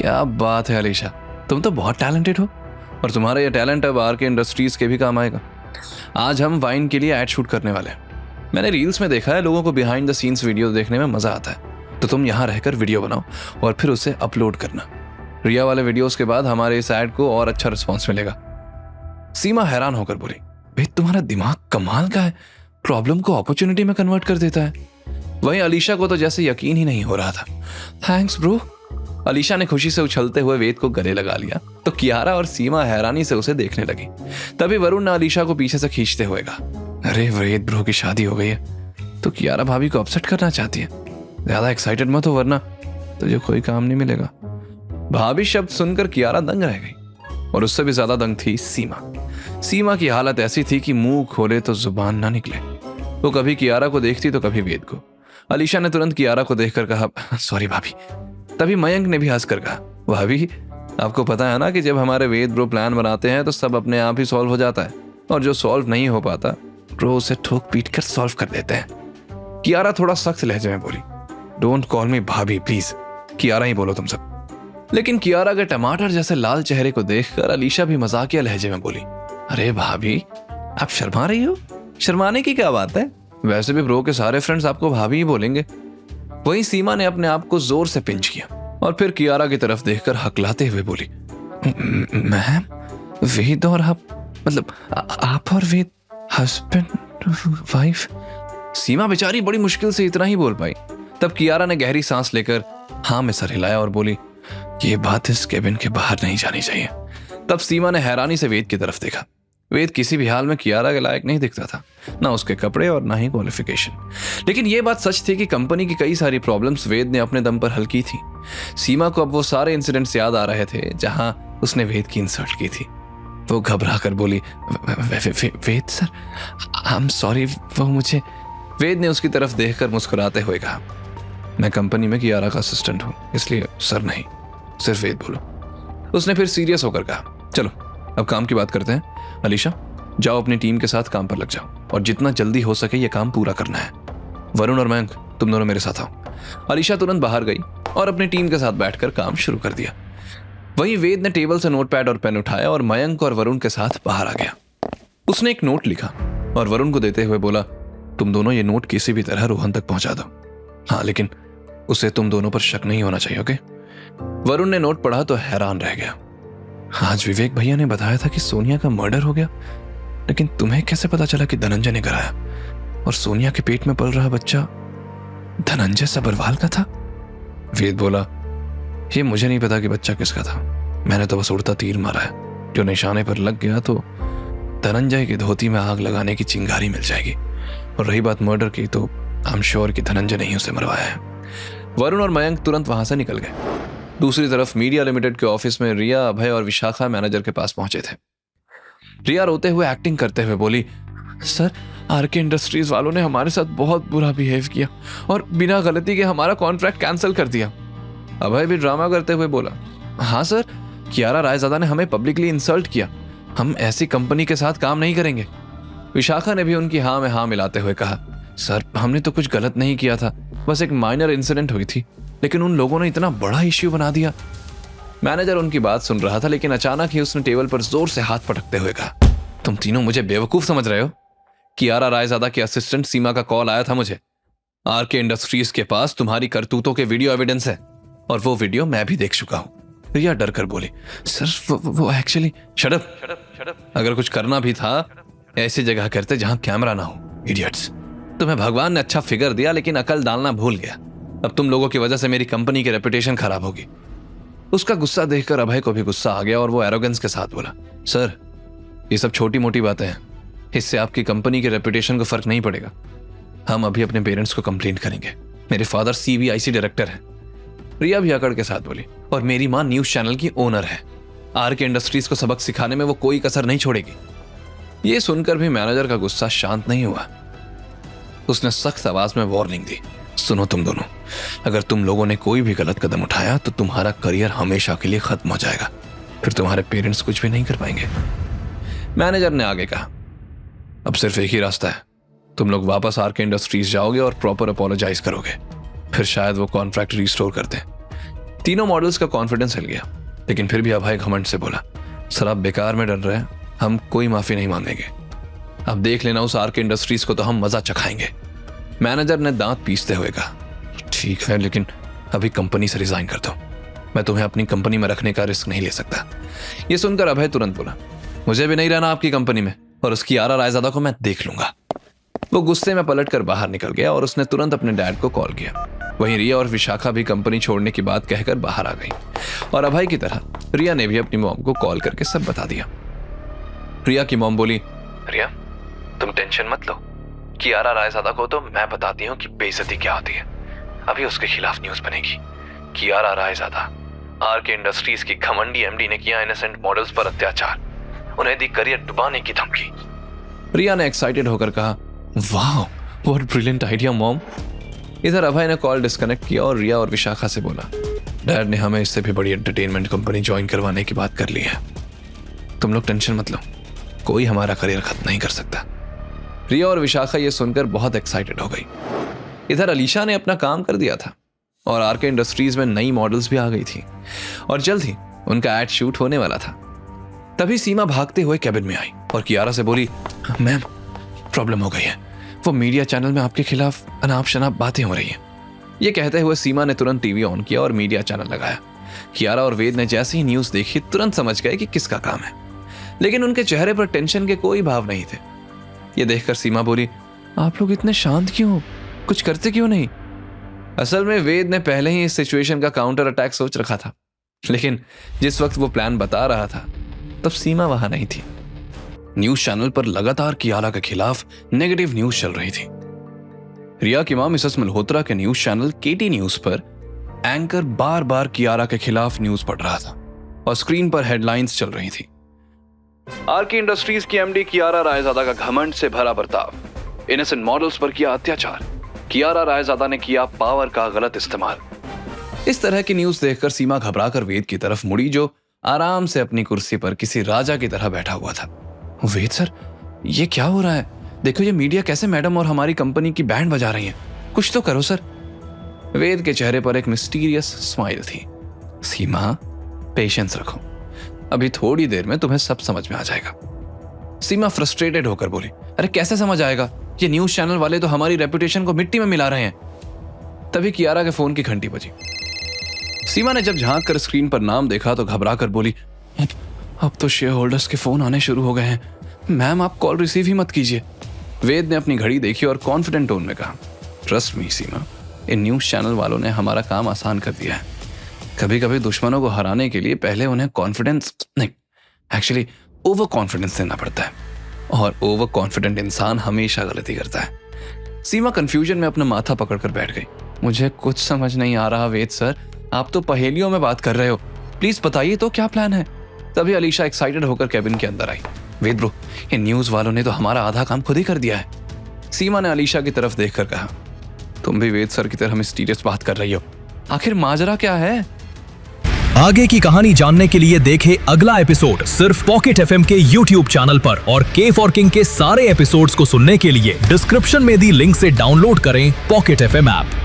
क्या बात है अलीशा, तुम तो बहुत टैलेंटेड हो और तुम्हारा ये टैलेंट अब आर के इंडस्ट्रीज के भी काम आएगा। आज हम वाइन के लिए ऐड शूट करने वाले हैं। मैंने रील्स में देखा है लोगों को बिहाइंड द सीन्स वीडियो देखने में मजा आता है, तो तुम यहाँ रहकर वीडियो बनाओ और फिर उसे अपलोड करना। रिया वाले वीडियोस के बाद हमारे इस ऐड को और अच्छा रिस्पॉन्स मिलेगा। सीमा हैरान होकर बोली, भाई तुम्हारा दिमाग कमाल का है, प्रॉब्लम को अपॉर्चुनिटी में कन्वर्ट कर देता है। वहीं अलीशा को तो जैसे यकीन ही नहीं हो रहा था। Thanks bro. अलीशा ने खुशी से उछलते हुए वेद को गले लगा लिया तो कियारा और सीमा हैरानी से उसे देखने लगी। तभी वरुण ने अलीशा को पीछे से खींचते हुए कहा, अरे वेद ब्रो की शादी हो गई है तो कियारा भाभी को अपसेट करना चाहती है। ज्यादा एक्साइटेड मत हो वरना तुझे कोई काम नहीं मिलेगा। भाभी शब्द सुनकर कियारा दंग रह गई और उससे भी ज्यादा दंग थी सीमा। सीमा की हालत ऐसी थी कि मुंह खोले तो जुबान ना निकले। वो कभी कियारा को देखती तो कभी वेद को। अलीशा ने तुरंत कियारा को देखकर कहा, सॉरी भाभी। तभी मयंक ने भी हंसकर कहा, भाभी आपको पता है ना कि जब हमारे वेद ब्रो प्लान बनाते हैं तो सब अपने आप ही सॉल्व हो जाता है और जो सॉल्व नहीं हो पाता ब्रो उसे ठोक पीट कर सॉल्व कर देते हैं। कियारा थोड़ा सख्त लहजे में बोली, डोंट कॉल मी भाभी प्लीज, कियारा ही बोलो तुम सब। लेकिन कियारा के टमाटर जैसे लाल चेहरे को देखकर अलीशा भी मजाकिया लहजे में बोली, अरे भाभी आप शर्मा रही हो? शर्माने की क्या बात है, वैसे भी ब्रो के सारे फ्रेंड्स आपको भाभी ही बोलेंगे। वहीं सीमा ने अपने आप को जोर से पिंच किया और फिर कियारा की तरफ देखकर हकलाते हुए बोली, मैम वेद और आप मतलब आप और वेद हस्बैंड वाइफ? सीमा बेचारी बड़ी मुश्किल से इतना ही बोल पाई। तब कियारा ने गहरी सांस लेकर हाँ में सर हिलाया और बोली, ये बात इस केबिन के बाहर नहीं जानी चाहिए। तब सीमा ने हैरानी से वेद की तरफ देखा। वेद किसी भी हाल में कियारा के लायक नहीं दिखता था, ना उसके कपड़े और ना ही क्वालिफिकेशन। लेकिन यह बात सच थी कि कंपनी की कई सारी प्रॉब्लम्स वेद ने अपने दम पर हल की थी। सीमा को अब वो सारे इंसिडेंट्स याद आ रहे थे जहां उसने वेद की इंसल्ट की थी। वो घबरा कर बोली, वेद सर आई एम सॉरी, वो मुझे। वेद ने उसकी तरफ देखकर मुस्कुराते हुए कहा, मैं कंपनी में कियारा का असिस्टेंट हूं, इसलिए सर नहीं, सिर्फ वेद बोलो। उसने फिर सीरियस होकर कहा, चलो अब काम की बात करते हैं। अलीशा जाओ अपनी टीम के साथ काम पर लग जाओ और जितना जल्दी हो सके ये काम पूरा करना है। वरुण और मयंक तुम दोनों मेरे साथ आओ। अलीशा तुरंत बाहर गई और अपनी टीम के साथ बैठकर काम शुरू कर दिया। वहीं वेद ने टेबल से नोटपैड और पेन उठाया और मयंक और वरुण के साथ बाहर आ गया। उसने एक नोट लिखा और वरुण को देते हुए बोला, तुम दोनों ये नोट किसी भी तरह रोहन तक पहुंचा दो। हाँ लेकिन उसे तुम दोनों पर शक नहीं होना चाहिए, ओके? वरुण ने नोट पढ़ा तो हैरान रह गया। आज विवेक भैया ने बताया था कि सोनिया का मर्डर हो गया, लेकिन तुम्हें कैसे पता चला कि धनंजय ने कराया? और सोनिया के पेट में पल रहा बच्चा धनंजय सबरवाल का था? वेद बोला, ये मुझे नहीं पता कि बच्चा किसका था, मैंने तो बस उड़ता तीर मारा है। जो निशाने पर लग गया तो धनंजय की धोती में आग लगाने की चिंगारी मिल जाएगी। और रही बात मर्डर की तो आई एम श्योर कि धनंजय ने ही उसे मरवाया है। वरुण और मयंक तुरंत वहां से निकल गए। दूसरी तरफ मीडिया लिमिटेड के ऑफिस में रिया, अभय और विशाखा मैनेजर के पास पहुंचे थे। रिया रोते हुए एक्टिंग करते हुए बोली, सर आरके इंडस्ट्रीज वालों ने हमारे साथ बहुत बुरा बिहेव किया और बिना गलती के हमारा कॉन्ट्रैक्ट कैंसिल कर दिया। अभय भी ड्रामा करते हुए बोला, हाँ सर, कियारा रायजादा ने हमें पब्लिकली इंसल्ट किया, हम ऐसी कंपनी के साथ काम नहीं करेंगे। विशाखा ने भी उनकी हाँ में हाँ मिलाते हुए कहा, सर हमने तो कुछ गलत नहीं किया था, बस एक माइनर इंसिडेंट हुई थी, लेकिन उन लोगों ने इतना बड़ा इश्यू बना दिया। मैनेजर उनकी बात सुन रहा था लेकिन अचानक ही उसने टेबल पर जोर से हाथ पटकते हुए कहा, तुम तीनों मुझे बेवकूफ समझ रहे हो? कियारा रायजादा के असिस्टेंट सीमा का कॉल आया था मुझे। आरके इंडस्ट्रीज के पास तुम्हारी करतूतों के वीडियो एविडेंस है और वो वीडियो मैं भी देख चुका हूं। रिया डर कर बोली, सर वो एक्चुअली। Shut up. अगर कुछ करना भी था ऐसी जगह करते जहां कैमरा ना हो, इडियट्स। तुम्हें भगवान ने अच्छा फिगर दिया लेकिन अकल डालना भूल गया। अब तुम लोगों की वजह से मेरी कंपनी की रेपुटेशन खराब होगी। उसका गुस्सा देखकर अभय को भी गुस्सा आ गया और वो एरोगेंस के साथ बोला, सर ये सब छोटी मोटी बातें हैं, इससे आपकी कंपनी के रेपुटेशन को फर्क नहीं पड़ेगा। हम अभी अपने पेरेंट्स को कंप्लेंट करेंगे, मेरे फादर सीबीआईसी डायरेक्टर हैं। रिया भी अकड़ के साथ बोली, और मेरी माँ न्यूज चैनल की ओनर है। आरके इंडस्ट्रीज को सबक सिखाने में वो कोई कसर नहीं छोड़ेगी। ये सुनकर भी मैनेजर का गुस्सा शांत नहीं हुआ। उसने सख्त आवाज में वार्निंग दी, सुनो तुम दोनों, अगर तुम लोगों ने कोई भी गलत कदम उठाया तो तुम्हारा करियर हमेशा के लिए खत्म हो जाएगा, फिर तुम्हारे पेरेंट्स कुछ भी नहीं कर पाएंगे। मैनेजर ने आगे कहा, अब सिर्फ एक ही रास्ता है, तुम लोग वापस आरके इंडस्ट्रीज जाओगे और प्रॉपर अपोलोजाइज करोगे, फिर शायद वो कॉन्ट्रैक्ट रिस्टोर कर दें। तीनों मॉडल्स का कॉन्फिडेंस हिल गया, लेकिन फिर भी अभय घमंड से बोला, सर आप बेकार में डर रहे हैं, हम कोई माफी नहीं मांगेंगे। अब देख लेना उस आरके इंडस्ट्रीज को तो हम मजा चखाएंगे। मैनेजर ने दांत पीसते हुए कहा, ठीक है, लेकिन अभी कंपनी से रिजाइन कर दो, मैं तुम्हें अपनी कंपनी में रखने का रिस्क नहीं ले सकता। यह सुनकर अभय तुरंत बोला, मुझे भी नहीं रहना आपकी कंपनी में, और उसकी आरा रायजादा को मैं देख लूंगा। वो गुस्से में पलटकर बाहर निकल गया और उसने तुरंत अपने डैड को कॉल किया। वहीं रिया और विशाखा भी कंपनी छोड़ने की बात कहकर बाहर आ गई, और अभय की तरह रिया ने भी अपनी मॉम को कॉल करके सब बता दिया। रिया की मॉम बोली, रिया तुम टेंशन मत लो, कियारा रायजादा को तो मैं बताती हूँ कि बेइज्जती क्या होती है। अभी उसके खिलाफ न्यूज बनेगी। कियारा रायजादा, आरके इंडस्ट्रीज की घमंडी एमडी ने किया इनोसेंट मॉडल्स पर अत्याचार, उन्हें दी करियर डुबाने की धमकी। रिया ने एक्साइटेड होकर कहा, वाह व्हाट ब्रिलियंट आइडिया मॉम। इधर अभय ने कॉल डिस्कनेक्ट किया और रिया और विशाखा से बोला, डैड ने हमें इससे भी बड़ी एंटरटेनमेंट कंपनी ज्वाइन करवाने की बात कर ली है, तुम लोग टेंशन मत लो, कोई हमारा करियर खत्म नहीं कर सकता। रिया और विशाखा ये सुनकर बहुत एक्साइटेड हो गई। इधर अलीशा ने अपना काम कर दिया था और आरके इंडस्ट्रीज में नई मॉडल्स भी आ गई थी और जल्द ही उनका एड शूट होने वाला था। तभी सीमा भागते हुए कैबिन में आई और कियारा से बोली, मैम प्रॉब्लम हो गई है, वो मीडिया चैनल में आपके खिलाफ अनाप शनाप बातें हो रही हैं। ये कहते हुए सीमा ने तुरंत टीवी ऑन किया और मीडिया चैनल लगाया। कियारा और वेद ने जैसे ही न्यूज देखी तुरंत समझ गए कि किसका काम है, लेकिन उनके चेहरे पर टेंशन के कोई भाव नहीं थे। ये देखकर सीमा बोली, आप लोग इतने शांत क्यों, कुछ करते क्यों नहीं? असल में वेद ने पहले ही इस सिचुएशन का काउंटर अटैक सोच रखा था, लेकिन जिस वक्त वो प्लान बता रहा था तब सीमा वहां नहीं थी। न्यूज चैनल पर लगातार कियारा के खिलाफ नेगेटिव न्यूज चल रही थी। रिया की मां मिसेस मल्होत्रा के न्यूज चैनल केटी न्यूज पर एंकर बार बार कियारा के खिलाफ न्यूज पढ़ रहा था और स्क्रीन पर हेडलाइंस चल रही थी, आरके इंडस्ट्रीज की एमडी कियारा रायजादा का घमंड से भरा बर्ताव, इनोसेंट मॉडल्स पर किया अत्याचार, कियारा रायजादा ने किया पावर का गलत इस्तेमाल। इस तरह की न्यूज देखकर सीमा घबराकर वेद की तरफ मुड़ी, जो आराम से अपनी कुर्सी पर किसी राजा की तरह बैठा हुआ था। वेद सर, ये क्या हो रहा है? देखो ये मीडिया कैसे मैडम और हमारी कंपनी की बैंड बजा रही है, कुछ तो करो सर। वेद के चेहरे पर एक मिस्टीरियस स्माइल थी। सीमा पेशेंस रखो, अभी थोड़ी देर में तुम्हें सब समझ में आ जाएगा। सीमा फ्रस्ट्रेटेड होकर बोली, अरे कैसे समझ आएगा, ये न्यूज चैनल वाले तो हमारी रेपुटेशन को मिट्टी में मिला रहे हैं। तभी कियारा के फोन की घंटी बजी। सीमा ने जब झांक कर स्क्रीन पर नाम देखा तो घबरा कर बोली, अब तो शेयर होल्डर्स के फोन आने शुरू हो गए हैं, मैम आप कॉल रिसीव ही मत कीजिए। वेद ने अपनी घड़ी देखी और कॉन्फिडेंट टोन में कहा, trust me Seema, in news channel वालों ने हमारा काम आसान कर दिया है। कभी कभी दुश्मनों को हराने के लिए पहले उन्हें कॉन्फिडेंस नहीं, एक्चुअली ओवर कॉन्फिडेंस देना पड़ता है, और ओवर कॉन्फिडेंट इंसान हमेशा गलती करता है। सीमा कंफ्यूजन में अपना माथा पकड़कर बैठ गई। मुझे कुछ समझ नहीं आ रहा वेद सर, आप तो पहेलियों में बात कर रहे हो, प्लीज बताइए तो क्या प्लान है? तभी अलीशा एक्साइटेड होकर कैबिन के अंदर आई। वेद ब्रो, इन न्यूज वालों ने तो हमारा आधा काम खुद ही कर दिया है। सीमा ने अलीशा की तरफ देखकर कहा, तुम भी वेद सर की तरह मिस्टीरियस बात कर रही हो, आखिर माजरा क्या है? आगे की कहानी जानने के लिए देखें अगला एपिसोड सिर्फ पॉकेट एफएम के यूट्यूब चैनल पर, और के फॉर किंग के सारे एपिसोड्स को सुनने के लिए डिस्क्रिप्शन में दी लिंक से डाउनलोड करें पॉकेट एफएम ऐप।